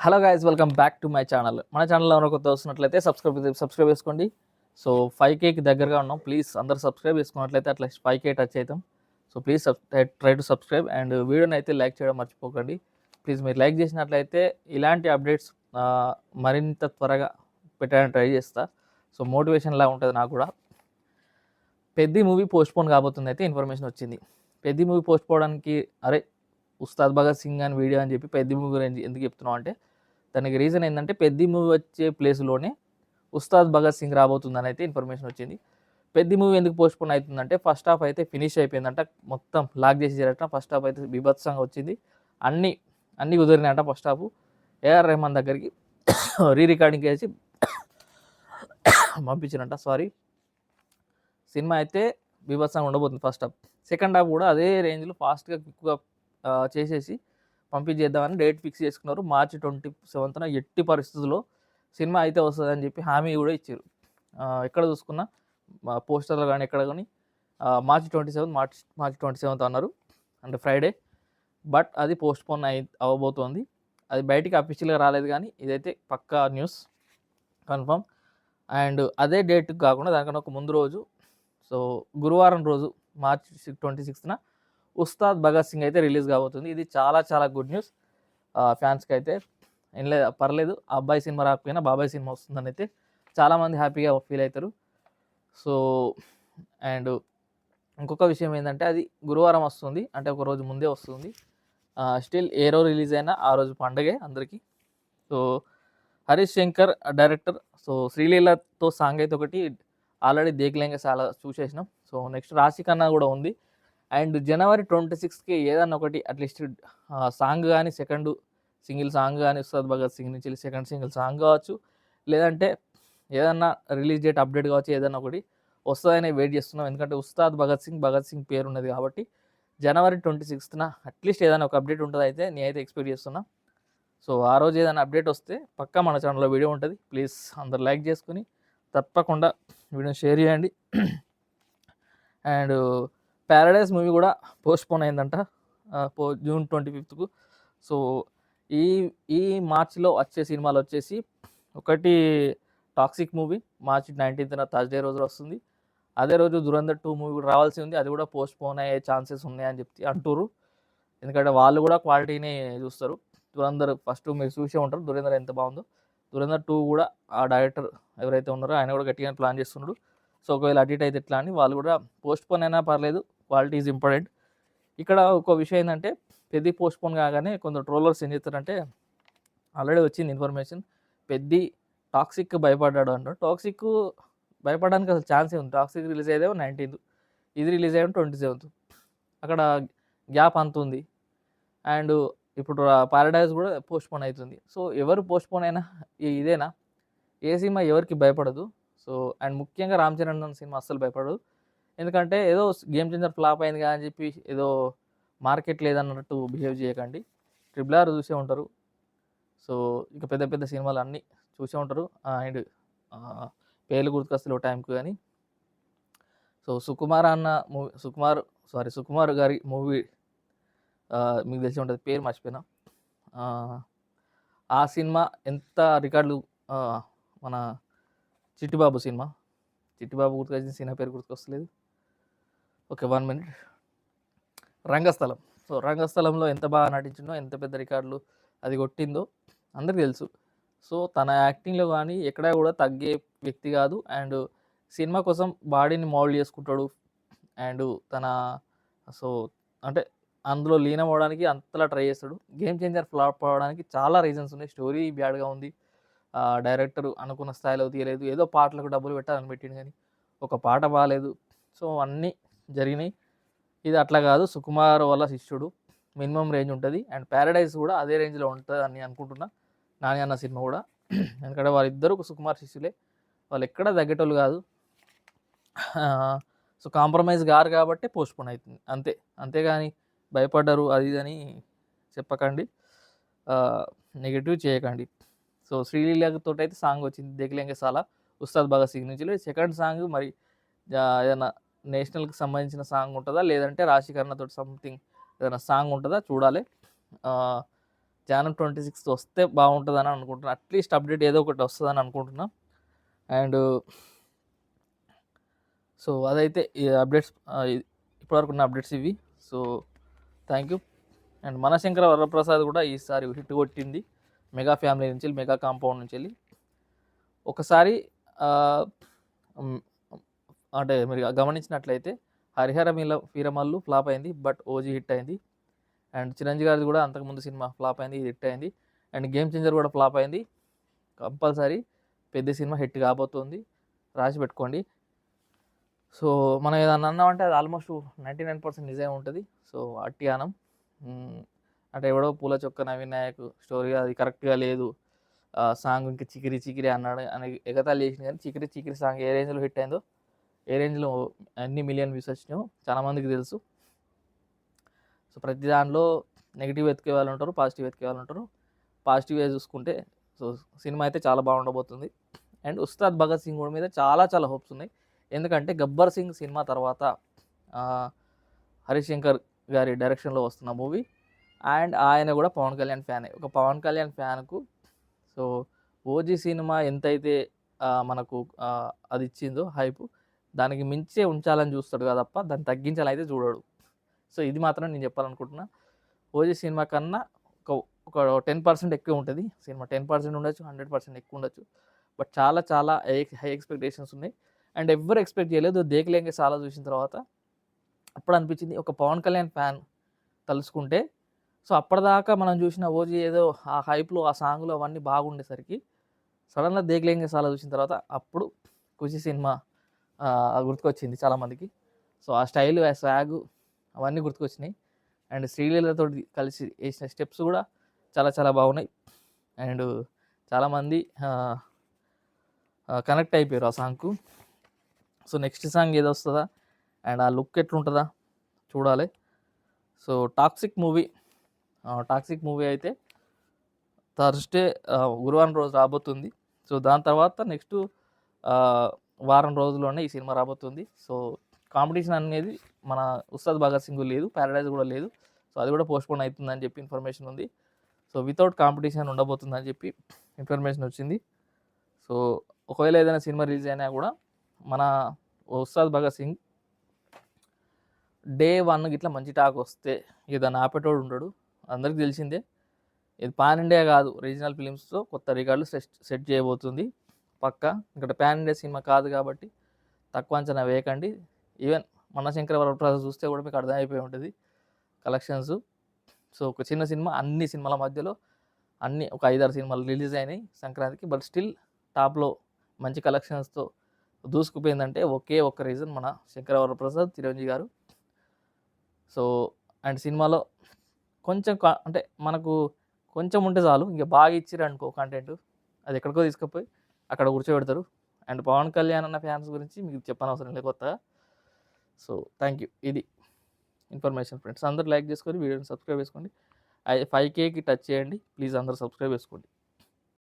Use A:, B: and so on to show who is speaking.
A: Hello guys, welcome back to my channel. మన ఛానల్లో ఎవరైనా కొత్త వస్తున్నట్లయితే సబ్స్క్రైబ్ చేసుకోండి. సో 5Kకి దగ్గరగా ఉన్నాం. ప్లీజ్ అందరూ సబ్స్క్రైబ్ చేసుకున్నట్లయితే అట్లా 5K టచ్ అవుతాం. So please try to subscribe and వీడియోని అయితే లైక్ చేయడం మర్చిపోకండి. ప్లీజ్ మీరు లైక్ చేసినట్లయితే ఇలాంటి అప్డేట్స్ మరింత త్వరగా పెట్టడానికి ట్రై చేస్తా. సో మోటివేషన్లా ఉంటుంది నాకు కూడా. పెద్ది మూవీ పోస్ట్పోన్ కాబోతుంది అయితే ఇన్ఫర్మేషన్ వచ్చింది. పెద్ది మూవీ పోస్ట్పోవడానికి ఉస్తాద్ భగత్ సింగ్ అని వీడియో అని చెప్పి పెద్ది మూవీ గురించి ఎందుకు చెప్తున్నాం అంటే, దానికి రీజన్ ఏంటంటే పెద్ది మూవీ వచ్చే ప్లేస్లోనే ఉస్తాద్ భగత్ సింగ్ రాబోతుందని అయితే ఇన్ఫర్మేషన్ వచ్చింది. పెద్ది మూవీ ఎందుకు పోస్ట్పోన్ అవుతుందంటే, ఫస్ట్ హాఫ్ అయితే ఫినిష్ అయిపోయిందంట, మొత్తం లాక్ చేసి చేరట. ఫస్ట్ హాఫ్ అయితే బీభత్సంగా వచ్చింది, అన్నీ కుదిరినాయంట. ఫస్ట్ హాఫ్ ఏఆర్ రెహమాన్ దగ్గరికి రికార్డింగ్ చేసి పంపించినట్ట. సినిమా అయితే బీభత్సంగా ఉండబోతుంది ఫస్ట్ హాఫ్. సెకండ్ హాఫ్ కూడా అదే రేంజ్లో ఫాస్ట్గా క్విక్గా చేసేసి పంపించేద్దామని డేట్ ఫిక్స్ చేసుకున్నారు. మార్చి 27న ఎట్టి పరిస్థితుల్లో సినిమా అయితే వస్తుందని చెప్పి హామీ కూడా ఇచ్చారు. ఎక్కడ చూసుకున్నా పోస్టర్లు కానీ ఎక్కడ కానీ మార్చి 27 అన్నారు, అంటే ఫ్రైడే. బట్ అది పోస్ట్పోన్ అవ్వబోతోంది. అది బయటికి అఫీషియల్గా రాలేదు, కానీ ఇదైతే పక్కా న్యూస్, కన్ఫర్మ్. అండ్ అదే డేట్ కాకుండా దానికన్నా ఒక ముందు రోజు, సో గురువారం రోజు మార్చి 26న ఉస్తాద్ భగత్ సింగ్ అయితే రిలీజ్ కాబోతుంది. ఇది చాలా చాలా గుడ్ న్యూస్ ఫ్యాన్స్కి అయితే. ఏం లేదు, పర్లేదు, అబ్బాయి సినిమా రాకపోయినా బాబాయ్ సినిమా వస్తుందని అయితే చాలామంది హ్యాపీగా ఫీల్ అవుతారు. సో అండ్ ఇంకొక విషయం ఏంటంటే, అది గురువారం వస్తుంది, అంటే ఒక రోజు ముందే వస్తుంది. స్టిల్ ఏ రోజు రిలీజ్ అయినా ఆ రోజు పండగే అందరికీ. So Harish Shankar director. So శ్రీలీలతో సాంగ్ అయితే ఒకటి ఆల్రెడీ దేక్లేంగా చాలా చూసేసినాం. సో నెక్స్ట్ రాశి ఖన్నా కూడా ఉంది. అండ్ జనవరి 26కి ఏదన్నా ఒకటి అట్లీస్ట్ సాంగ్ కానీ, సెకండ్ సింగిల్ సాంగ్ కానీ, ఉస్తాద్ భగత్ సింగ్ నుంచి సెకండ్ సింగిల్ సాంగ్ కావచ్చు, లేదంటే ఏదన్నా రిలీజ్ డేట్ అప్డేట్ కావచ్చు, ఏదన్నా ఒకటి వస్తుందని వెయిట్ చేస్తున్నాం. ఎందుకంటే ఉస్తాద్ భగత్ సింగ్ పేరు ఉన్నది కాబట్టి జనవరి 26న అట్లీస్ట్ ఏదైనా ఒక అప్డేట్ ఉంటుంది అయితే నేనైతే ఎక్స్పెక్ట్ చేస్తున్నా. సో ఆ రోజు ఏదైనా అప్డేట్ వస్తే పక్కా మన ఛానల్లో వీడియో ఉంటుంది. ప్లీజ్ అందరు లైక్ చేసుకుని తప్పకుండా వీడియోని షేర్ చేయండి. అండ్ ప్యారడైజ్ మూవీ కూడా పోస్ట్పోన్ అయిందంట జూన్ 25కు. సో ఈ ఈ మార్చిలో వచ్చే సినిమాలు వచ్చేసి, ఒకటి టాక్సిక్ మూవీ మార్చి 19న థర్స్డే రోజు వస్తుంది. అదే రోజు దురంధర్ 2 మూవీ కూడా రావాల్సి ఉంది, అది కూడా పోస్ట్పోన్ అయ్యే ఛాన్సెస్ ఉన్నాయని చెప్పి అంటారు. ఎందుకంటే వాళ్ళు కూడా క్వాలిటీని చూస్తారు. దురంధర్ ఫస్ట్ మీరు చూసే ఉంటారు, దురంధర్ ఎంత బాగుందో. దురంధర్ 2 కూడా ఆ డైరెక్టర్ ఎవరైతే ఉన్నారో ఆయన కూడా గట్టిగా ప్లాన్ చేస్తున్నాడు. సో ఒకవేళ అడిట్ అయితే ఎట్లా అని వాళ్ళు కూడా పోస్ట్పోన్ అయినా పర్లేదు, క్వాలిటీ ఈజ్ ఇంపార్టెంట్. ఇక్కడ ఒక విషయం ఏంటంటే, పెద్ది పోస్ట్పోన్ కాగానే కొందరు ట్రోలర్స్ ఏం చేస్తారంటే, ఆల్రెడీ వచ్చింది ఇన్ఫర్మేషన్, పెద్ది టాక్సిక్ భయపడ్డాడు అంటారు. టాక్సిక్ భయపడడానికి అసలు ఛాన్సే ఉంది. టాక్సిక్ రిలీజ్ అయ్యేదేమో 19th, ఇది రిలీజ్ అయ్యేమో 27th. అక్కడ గ్యాప్ అంత ఉంది. అండ్ ఇప్పుడు పారడైజ్ కూడా పోస్ట్పోన్ అవుతుంది. సో ఎవరు పోస్ట్పోన్ అయినా ఇదేనా, ఏ సినిమా ఎవరికి భయపడదు. సో అండ్ ముఖ్యంగా రామ్ చరణ్ సినిమా అస్సలు భయపడదు. ఎందుకంటే ఏదో గేమ్ చేంజర్ ఫ్లాప్ అయింది కదా అని చెప్పి ఏదో మార్కెట్ లేదన్నట్టు బిహేవ్ చేయకండి. RRR చూసే ఉంటారు. సో ఇక పెద్ద పెద్ద సినిమాలు అన్నీ చూసే ఉంటారు. అండ్ పేర్లు గుర్తుకొస్తలేవు టైంకి కానీ. సో సుకుమార్ గారి మూవీ మీకు తెలిసి ఉంటుంది, పేరు మర్చిపోయినా. ఆ సినిమా ఎంత రికార్డులు, మన చిట్టిబాబు సినిమా, చిట్టిబాబు గుర్తుకొచ్చిన సినిమా పేరు గుర్తుకొస్తలేదు. Okay, 1 minute. రంగస్థలం. సో రంగస్థలంలో ఎంత బాగా నటించిందో, ఎంత పెద్ద రికార్డులు అది కొట్టిందో అందరికీ తెలుసు. సో తన యాక్టింగ్లో కానీ ఎక్కడా కూడా తగ్గే వ్యక్తి కాదు. అండ్ సినిమా కోసం బాడీని మౌల్డ్ చేసుకుంటాడు. అండ్ సో అంటే అందులో లీనం అవ్వడానికి అంతలా ట్రై చేస్తాడు. గేమ్ చేంజర్ ఫ్లాప్ అవ్వడానికి చాలా రీజన్స్ ఉన్నాయి. స్టోరీ బ్యాడ్గా ఉంది, డైరెక్టర్ అనుకున్న స్థాయిలో తీయలేదు, ఏదో పాటలకు డబ్బులు పెట్టాలని పెట్టిండు కానీ ఒక పాట బాగాలేదు. సో అన్నీ జరిగినాయి. ఇది అట్లా కాదు, సుకుమార్ వల్ల శిష్యుడు మినిమం రేంజ్ ఉంటుంది. అండ్ ప్యారడైజ్ కూడా అదే రేంజ్లో ఉంటుంది అని అనుకుంటున్నా, నాని అన్న సినిమా కూడా. ఎందుకంటే వాళ్ళిద్దరూ సుకుమార్ శిష్యులే, వాళ్ళు ఎక్కడా తగ్గేటోళ్ళు కాదు. సో కాంప్రమైజ్ గారు కాబట్టి పోస్ట్పోన్ అవుతుంది అంతే. అంతేగాని భయపడ్డారు అది ఇది అని చెప్పకండి, నెగిటివ్ చేయకండి. సో శ్రీలీలతో అయితే సాంగ్ వచ్చింది, దేఖలేంగే సాలా, ఉస్తాద్ భగత్ సింగ్ నుంచి. సెకండ్ సాంగ్ మరి ఏదైనా నేషనల్కి సంబంధించిన సాంగ్ ఉంటుందా, లేదంటే రాశి ఖన్నాతో సంథింగ్ ఏదైనా సాంగ్ ఉంటుందా చూడాలి. జాన్ 26 వస్తే బాగుంటుందని అనుకుంటున్నాను. అట్లీస్ట్ అప్డేట్ ఏదో ఒకటి వస్తుందని అనుకుంటున్నా. అండ్ సో అదైతే ఈ అప్డేట్స్, ఇప్పటివరకు ఉన్న అప్డేట్స్ ఇవి. So thank you. And Manashankara Varaprasad కూడా ఈసారి హిట్ కొట్టింది మెగా ఫ్యామిలీ నుంచి, మెగా కాంపౌండ్ నుంచి వెళ్ళి. ఒకసారి అంటే మీరు గమనించినట్లయితే హరిహర వీరమల్లు ఫ్లాప్ అయింది, బట్ ఓజీ హిట్ అయింది. అండ్ చిరంజీవి గారిది కూడా అంతకుముందు సినిమా ఫ్లాప్ అయింది, ఇది హిట్ అయింది. అండ్ గేమ్ చేంజర్ కూడా ఫ్లాప్ అయింది. కంపల్సరీ పెద్ద సినిమా హిట్ కాబోతుంది, రాసి పెట్టుకోండి. సో మనం ఏదన్నా అన్నామంటే అది ఆల్మోస్ట్ 99% నిజమే ఉంటుంది. సో అట్టిగానం అంటే ఎవడో పూల చొక్క నవీన్ నాయక్ స్టోరీ అది కరెక్ట్గా లేదు, సాంగ్ ఇంకా చికిరి చికిరి అన్నాడు అని ఎగతాళి చేసింది. కానీ చికిరి చికిరి సాంగ్ ఏ రేంజ్లో హిట్ అయిందో, ఏ రేంజ్లో ఎన్ని మిలియన్ వ్యూస్ వచ్చినాయో చాలామందికి తెలుసు. సో ప్రతి దాంట్లో నెగిటివ్ వెతికే వాళ్ళు ఉంటారు, పాజిటివ్ వెతికే వాళ్ళు ఉంటారు. పాజిటివ్గా చూసుకుంటే సో సినిమా అయితే చాలా బాగుండబోతుంది. అండ్ ఉస్తాద్ భగత్ సింగ్ మీద చాలా చాలా హోప్స్ ఉన్నాయి. ఎందుకంటే గబ్బర్ సింగ్ సినిమా తర్వాత హరిశంకర్ గారి డైరెక్షన్లో వస్తున్న మూవీ. అండ్ ఆయన కూడా పవన్ కళ్యాణ్ ఫ్యానే. ఒక పవన్ కళ్యాణ్ ఫ్యాన్కు సో ఓజీ సినిమా ఎంతైతే మనకు అది ఇచ్చిందో హైపు, దానికి మించే ఉంచాలని చూస్తాడు కదా తప్ప దాన్ని తగ్గించాలని అయితే చూడడు. సో ఇది మాత్రం నేను చెప్పాలనుకుంటున్నా. ఓజీ సినిమా కన్నా ఒక 10% ఎక్కువ ఉంటుంది సినిమా. 10% ఉండొచ్చు, 100% ఎక్కువ ఉండొచ్చు. బట్ చాలా చాలా హై ఎక్స్పెక్టేషన్స్ ఉన్నాయి. అండ్ ఎవ్వరు ఎక్స్పెక్ట్ చేయలేదు. దేఖలేంగే చాలా చూసిన తర్వాత అప్పుడు అనిపించింది ఒక పవన్ కళ్యాణ్ ఫ్యాన్ తలుచుకుంటే. సో అప్పటిదాకా మనం చూసిన ఓజీ ఏదో ఆ హైప్లో ఆ సాంగ్లో అవన్నీ బాగుండేసరికి సడన్గా దేఖలేంగే చాలా చూసిన తర్వాత అప్పుడు ఖుషి సినిమా గుర్తుకొచ్చింది చాలామందికి. సో ఆ స్టైల్, ఆ స్వాగ్ అవన్నీ గుర్తుకొచ్చినాయి. అండ్ శ్రీలీలతో కలిసి వేసిన స్టెప్స్ కూడా చాలా చాలా బాగున్నాయి. అండ్ చాలామంది కనెక్ట్ అయిపోయారు ఆ సాంగ్కు. సో నెక్స్ట్ సాంగ్ ఏదో వస్తుందా అండ్ ఆ లుక్ ఎట్లుంటుందా చూడాలి. సో టాక్సిక్ మూవీ అయితే థర్స్డే గురువారం రోజు రాబోతుంది. సో దాని తర్వాత నెక్స్ట్ వారం రోజుల్లోనే ఈ సినిమా రాబోతుంది. సో కాంపిటీషన్ అనేది మన ఉస్తాద్ భగత్ సింగ్ లేదు, ప్యారడైజ్ కూడా లేదు. సో అది కూడా పోస్ట్పోన్ అవుతుందని చెప్పి ఇన్ఫర్మేషన్ ఉంది. సో వితౌట్ కాంపిటీషన్ ఉండబోతుందని చెప్పి ఇన్ఫర్మేషన్ వచ్చింది. సో ఒకవేళ ఏదైనా సినిమా రిలీజ్ అయినా కూడా మన ఉస్తాద్ భగత్ సింగ్ డే 1 ఇట్లా మంచి టాక్ వస్తే ఏదైనా ఆపేటోడు ఉండడు, అందరికి తెలిసిందే. ఇది పాన్ ఇండియా కాదు, రీజనల్ ఫిలిమ్స్తో కొత్త రికార్డులు సెట్ చేయబోతుంది పక్కా. ఇక్కడ పాన్ ఇండియా సినిమా కాదు కాబట్టి తక్కువ అంచనా వేయకండి. ఈవెన్ మనశంకర వరప్రసాద్ చూస్తే కూడా మీకు అర్థమైపోయి ఉంటుంది కలెక్షన్స్. సో ఒక చిన్న సినిమా, అన్ని సినిమాల మధ్యలో ఒక 5-6 సినిమాలు రిలీజ్ అయినాయి సంక్రాంతికి. బట్ స్టిల్ టాప్లో మంచి కలెక్షన్స్తో దూసుకుపోయిందంటే ఒకే ఒక్క రీజన్ మన శంకర వరప్రసాద్, చిరంజీవి గారు. సో అండ్ సినిమాలో కొంచెం అంటే మనకు కొంచెం ఉంటే చాలు, ఇంకా బాగా ఇచ్చిర్రు అనుకో కంటెంట్, అది ఎక్కడికో తీసుకుపోయి అక్కడ కూర్చోబెడతారు. అండ్ పవన్ కళ్యాణ్ అన్న ఫ్యాన్స్ గురించి మీకు చెప్పనవసరం లేదు కొత్తగా. So thank you. ఇది ఇన్ఫర్మేషన్ ఫ్రెండ్స్. అందరూ లైక్ చేసుకొని వీడియోని సబ్స్క్రైబ్ చేసుకోండి. 5Kకి టచ్ చేయండి ప్లీజ్, అందరూ సబ్స్క్రైబ్ చేసుకోండి.